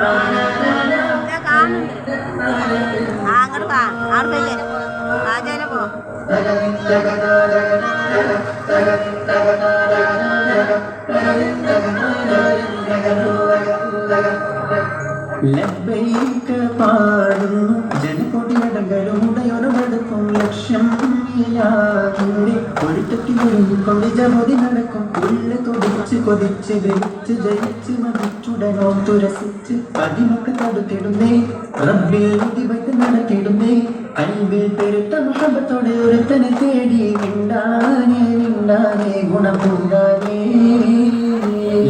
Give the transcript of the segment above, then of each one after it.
കാണുന്നുണ്ട്. അങ്ങോട്ട് വാ, അവിടെ ആചാര പോ. ലബ്ബൈക പാടുന്നു ജനകൊടിയടകളുടയൊരുവടുക്കും ലക്ഷ്യം ഇലാഹിന്റെ ഒഴുത്തത്തിലൊരുങ്ങിക്കൊണ്ട് ജമതി നടക്കും ഉള്ളു തുടിച്ച് കൊതിച്ച് ദഹിച്ച് ജയിച്ച് മതിച്ചുടനോർത്തു രസിച്ച് പതിമൊക്കെ തടുത്തിടുന്നേ റബ്ബിൽ ഉദിവത്ത് നടത്തിടുന്നേ കൽവിൽ പെരുത്ത മുഹബത്തോടെ ഒരുത്തനെ തേടി മിണ്ടാനേ മിണ്ടാനേ ഗുണം പൂണ്ടാനേ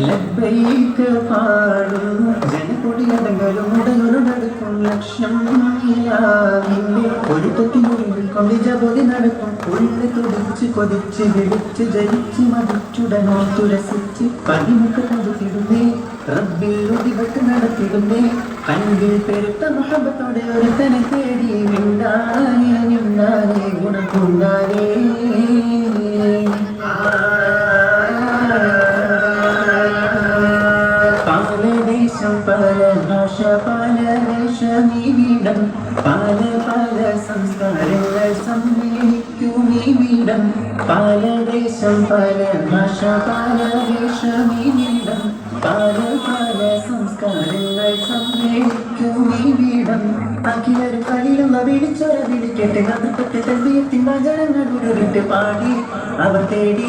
ലബ്ബൈക പാടുന്നു ജനകൊടിയടങ്ങളും ഉടയൊരുടടുക്കും ലക്ഷ്യം ഇലാഹിന്റെ ഒരുത്തത്തിലൊരുങ്ങിക്കൊണ്ട് ജപതി നടക്കും ഉള്ളു തുടിച്ച് കൊതിച്ച് വിളിച്ച് ജയിച്ച് മതിച്ചുടനോർത്തു രസിച്ച് പതിമൊക്കെ തടുത്തിടുന്നേ റബ്ബിൽ ഉദിവത്ത് നടത്തിടുന്നേ കൽവിൽ പെരുത്ത മുഹബത്തോടെ ഒരുത്തനെ തേടി മിണ്ടാനേ മിണ്ടാനേ ഗുണം പൂണ്ടാനേ പല ഭാഷ പല വേഷമീവിടം പല പല സംസ്കാരങ്ങൾ സമ്മേളിക്കുമീവിടം പല ദേശം പല ഭാഷ പല വേഷമീവിടം പല പല സംസ്കാരങ്ങൾ സമ്മേളിക്കുമീവിടം അഖിലൊരു കളിലുള്ള വിളിച്ചൊര വിളിക്കട്ടെ കഥപ്പെട്ട് തെയ്യത്തിൻ വചനങ്ങൾ ഉരുവിട്ട് പാടി അവർ തേടി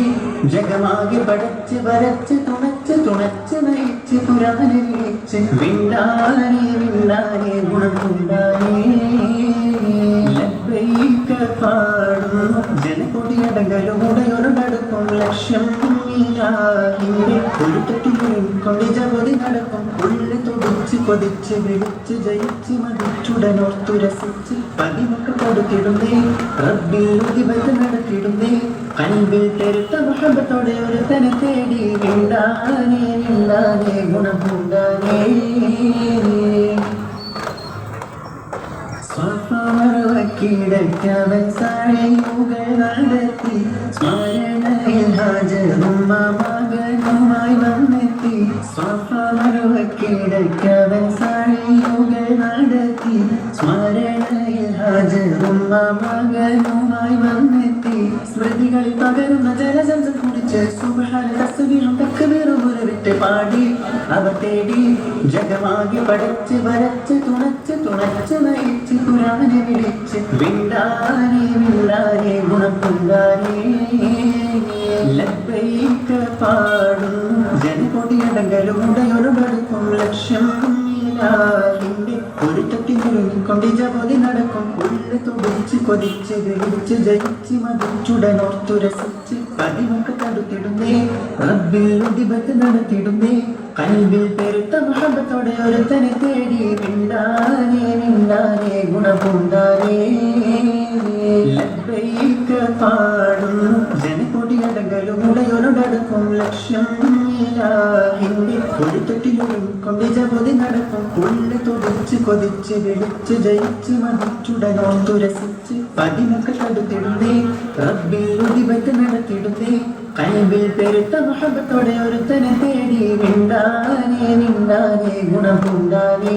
ജഗമാകെ പടച്ച് വരച്ച് തുണച്ച് തുണച്ച് നയിച്ച് പുരാനെ വിളിച്ച് വിണ്ടാനേ വിണ്ടാനേ ഗുണം കൊണ്ടാനേ ലബ്ബൈക പാടുന്നു ജനകൊടിയടങ്ങളും ഉടയൊരുടടുക്കും ലക്ഷ്യം ഇലാഹിന്റെ ഒരുത്തത്തിലൊരുങ്ങിക്കൊണ്ട് ജപതി നടക്കും ഉള്ളു തുടിച്ച് കൊതിച്ച് വിളിച്ച് ജയിച്ച് മതിച്ചുടനോർത്തു രസിച്ച് പതിമൊക്കെ കൊടുത്തിടുന്നേ റബ്ബിൽ ഉദിവത്ത് നടത്തിടുന്നേ കൽവിൽ പെരുത്ത മുഹബത്തോടെ ഒരുത്തനെ തേടി മിണ്ടാനേ മിണ്ടാനേ ഗുണം പൂണ്ടാനേ സ്വമറുവക്കിടയ്ക്കവൻ സാഴയുകൾ നടത്തി സ്മരണയിൽ ഹാജറും മകനുമായി വന്നെത്തി സ്വമറുവക്കിടയ്ക്കവൻ സാഴയുകൾ നടത്തി സ്മരണയിൽ ഹാജറും മകനുമായി വന്നെത്തി സ്മൃതികളിൽ പകരുന്ന ജലസംസം കുടിച്ച് സുബ്ഹാന തസ്ബീഹും തക്ബീറും ഉരുവിട്ട് പാടി അവർ തേടി ജഗമാകെ പടച്ച് വരച്ച് തുണച്ച് തുണച്ച് നയിച്ച് ഖുർആനെ വിളിച്ച് വിണ്ടാനേ വിണ്ടാനേ ഗുണം പൊങ്കാനേ ലബ്ബൈക പാടുന്നു ജനകൊടിയടങ്ങളും ഉടയൊരുടടുക്കും ലക്ഷ്യം ഇലാഹിന്റെ ഒരുത്തത്തിലൊരുങ്ങിക്കൊണ്ട് ജപതി നടക്കും ഉള്ളു തുടിച്ച് കൊതിച്ച് വിളിച്ച് ജയിച്ച് മതിച്ചുടനോർത്തു രസിച്ച് പതിമൊക്കെ തടുത്തിടുന്നേ റബ്ബിൽ ഉദിവത്ത് നടത്തിടുന്നേ കൽവിൽ പെരുത്ത മുഹബത്തോടെ ഒരുത്തനെ തേടി മിണ്ടാനേ മിണ്ടാനേ ഗുണം പൂണ്ടാനേ ലബ്ബൈക പാടുന്നു ജനകൊടിയടങ്ങളും ഉടയൊരുടടുക്കും ലക്ഷ്യം ഇലാഹിന്റെ ഒരുത്തത്തിലൊരുങ്ങിക്കൊണ്ട് ജപതി നടക്കും ഉള്ളു തുടിച്ച് കൊതിച്ച് വിളിച്ച് ജയിച്ച് മതിച്ചുടനോർത്തു രസിച്ച് പതിമൊക്കെ തടുത്തിടുന്നേ റബ്ബിൽ ഉദിവത്ത് നടത്തിടുന്നേ കൽവിൽ പെരുത്ത മുഹബത്തോടെ ഒരുത്തനെ തേടി മിണ്ടാനേ മിണ്ടാനേ ഗുണം പൂണ്ടാനേ